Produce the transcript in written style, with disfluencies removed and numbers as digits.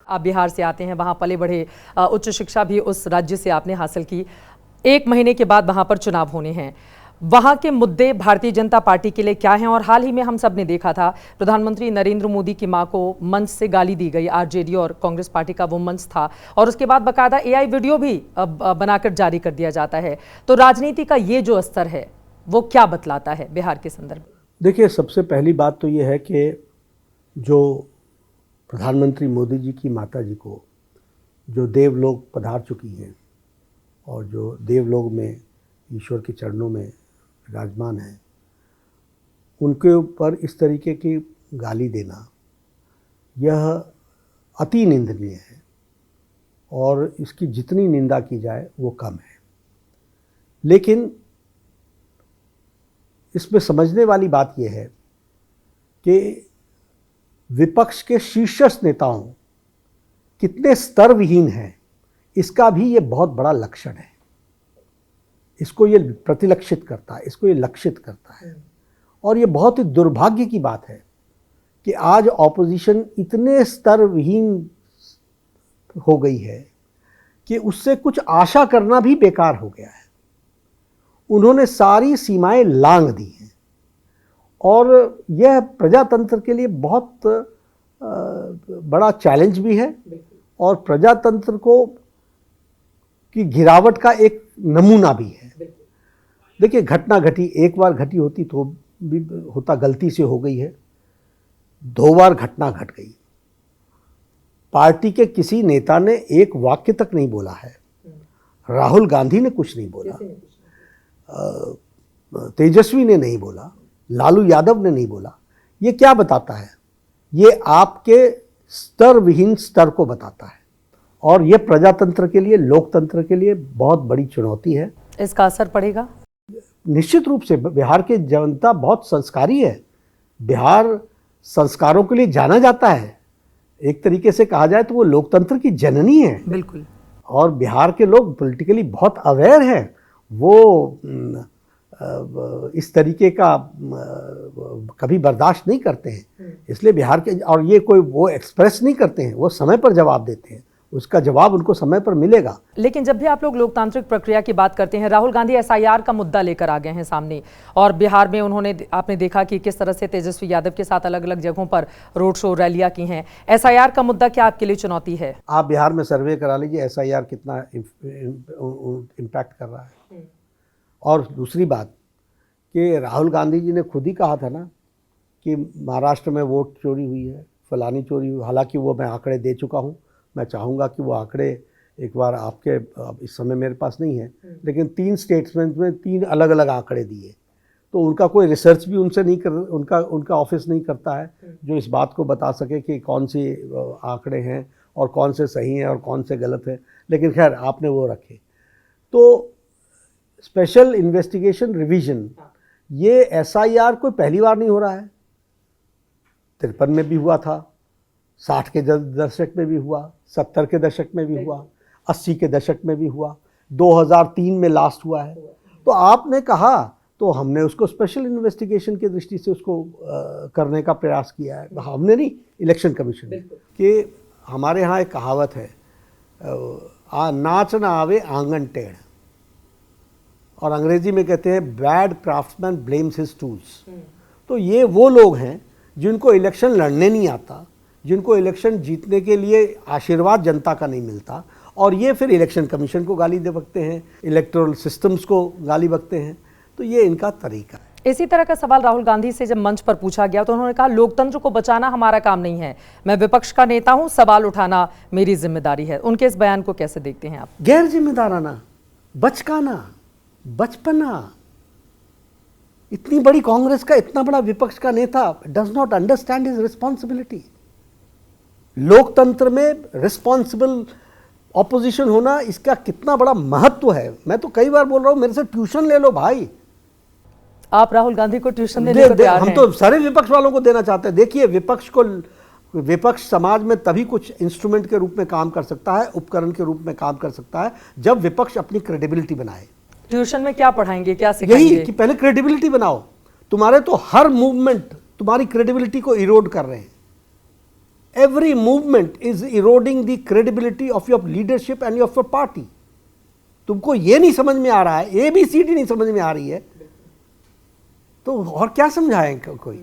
आप बिहार से आते हैं, वहां पले बढ़े, उच्च शिक्षा भी उस राज्य से आपने हासिल की। 1 महीने के बाद वहां पर चुनाव होने हैं। वहां के मुद्दे भारतीय जनता पार्टी के लिए क्या हैं? और हाल ही में हम सब ने देखा था, प्रधानमंत्री नरेंद्र मोदी की मां को मंच से गाली दी गई। आरजेडी और कांग्रेस पार्टी का वो मंच था और उसके बाद बाकायदा एआई वीडियो भी बनाकर जारी कर दिया जाता है। तो राजनीति का ये जो स्तर है वो क्या बतलाता है बिहार के संदर्भ में? देखिए, सबसे पहली बात तो ये है कि जो प्रधानमंत्री मोदी जी की माता जी को जो देवलोक पधार चुकी हैं और जो देवलोक में ईश्वर के चरणों में विराजमान है, उनके ऊपर इस तरीके की गाली देना यह अति निंदनीय है और इसकी जितनी निंदा की जाए वो कम है। लेकिन इसमें समझने वाली बात यह है कि विपक्ष के शीर्षस्थ नेताओं कितने स्तर विहीन हैं, इसका भी ये बहुत बड़ा लक्षण है। इसको ये प्रतिलक्षित करता है, इसको ये लक्षित करता है। और ये बहुत ही दुर्भाग्य की बात है कि आज ऑपोजिशन इतने स्तर विहीन हो गई है कि उससे कुछ आशा करना भी बेकार हो गया है। उन्होंने सारी सीमाएं लांघ दी हैं और यह प्रजातंत्र के लिए बहुत बड़ा चैलेंज भी है और प्रजातंत्र को की गिरावट का एक नमूना भी है। देखिए, घटना घटी, एक बार घटी होती तो भी होता गलती से हो गई है, 2 बार घटना घट गई। पार्टी के किसी नेता ने एक वाक्य तक नहीं बोला है, राहुल गांधी ने कुछ नहीं बोला, तेजस्वी ने नहीं बोला, लालू यादव ने नहीं बोला। ये क्या बताता है? ये आपके स्तर विहीन स्तर को बताता है और ये प्रजातंत्र के लिए, लोकतंत्र के लिए बहुत बड़ी चुनौती है। इसका असर पड़ेगा? निश्चित रूप से। बिहार की जनता बहुत संस्कारी है। बिहार संस्कारों के लिए जाना जाता है। एक तरीके से कहा जाए तो वो लोकतंत्र की जननी है। बिल्कुल। और बिहार के लोग पॉलिटिकली बहुत अवेयर हैं। वो इस तरीके का कभी बर्दाश्त नहीं करते हैं। इसलिए बिहार के, और ये कोई वो एक्सप्रेस नहीं करते हैं, वो समय पर जवाब देते हैं, उसका जवाब उनको समय पर मिलेगा। लेकिन जब भी आप लोग लोकतांत्रिक प्रक्रिया की बात करते हैं, राहुल गांधी एसआईआर का मुद्दा लेकर आ गए हैं सामने और बिहार में उन्होंने, आपने देखा कि किस तरह से तेजस्वी यादव के साथ अलग अलग जगहों पर रोड शो, रैलियां की हैं। एसआईआर का मुद्दा क्या आपके लिए चुनौती है? आप बिहार में सर्वे करा लीजिए, एसआईआर कितना इम्पैक्ट कर रहा है। और दूसरी बात कि राहुल गांधी जी ने खुद ही कहा था ना कि महाराष्ट्र में वोट चोरी हुई है, फलानी चोरी हुई। हालांकि वो मैं आंकड़े दे चुका हूँ, मैं चाहूँगा कि वो आंकड़े एक बार आपके, इस समय मेरे पास नहीं है, लेकिन 3 स्टेटमेंट में 3 अलग अलग आंकड़े दिए। तो उनका कोई रिसर्च भी उनसे नहीं कर, उनका ऑफिस नहीं करता है जो इस बात को बता सके कि कौन सी आंकड़े हैं और कौन से सही हैं और कौन से गलत हैं। लेकिन खैर, आपने वो रखे। तो स्पेशल इन्वेस्टिगेशन रिवीजन, ये एसआईआर कोई पहली बार नहीं हो रहा है। 53 में भी हुआ था, 60 के दशक में भी हुआ, 70 के दशक में भी हुआ, 80 के दशक में भी हुआ, 2003 में लास्ट हुआ है। तो आपने कहा तो हमने उसको स्पेशल इन्वेस्टिगेशन की दृष्टि से उसको करने का प्रयास किया है। हमने नहीं, इलेक्शन कमीशन ने। कि हमारे यहाँ एक कहावत है, नाच ना आवे आंगन टेढ़, और अंग्रेजी में कहते हैं bad craftsman blames his tools. तो ये वो लोग हैं जिनको इलेक्शन लड़ने नहीं आता, जिनको इलेक्शन जीतने के लिए आशीर्वाद जनता का नहीं मिलता, और ये फिर इलेक्शन कमीशन को गाली दे बकते हैं, इलेक्टोरल सिस्टम्स को गाली बकते हैं। तो ये इनका तरीका है। इसी तरह का सवाल राहुल गांधी से जब मंच पर पूछा गया तो उन्होंने कहा, लोकतंत्र को बचाना हमारा काम नहीं है, मैं विपक्ष का नेता हूं, सवाल उठाना मेरी जिम्मेदारी है। उनके इस बयान को कैसे देखते हैं आप? गैर जिम्मेदाराना, बचकाना, बचपना। इतनी बड़ी कांग्रेस का, इतना बड़ा विपक्ष का नेता does not understand his responsibility. लोकतंत्र में रिस्पॉन्सिबल ऑपोजिशन होना, इसका कितना बड़ा महत्व है। मैं तो कई बार बोल रहा हूं, मेरे से ट्यूशन ले लो भाई। आप राहुल गांधी को ट्यूशन देने को तैयार हैं? हम तो सारे विपक्ष वालों को देना चाहते हैं। देखिए, विपक्ष समाज में तभी कुछ इंस्ट्रूमेंट के रूप में काम कर सकता है, उपकरण के रूप में काम कर सकता है, जब विपक्ष अपनी क्रेडिबिलिटी बनाए। ट्यूशन में क्या पढ़ाएंगे, क्या सिखाएंगे? यही कि पहले क्रेडिबिलिटी बनाओ। तुम्हारे तो हर मूवमेंट तुम्हारी क्रेडिबिलिटी को इरोड कर रहे हैं। every movement is eroding the credibility of your leadership and of your party. तुमको ये नहीं समझ में आ रहा है, ABCD नहीं समझ में आ रही है, तो और क्या समझाएं कोई?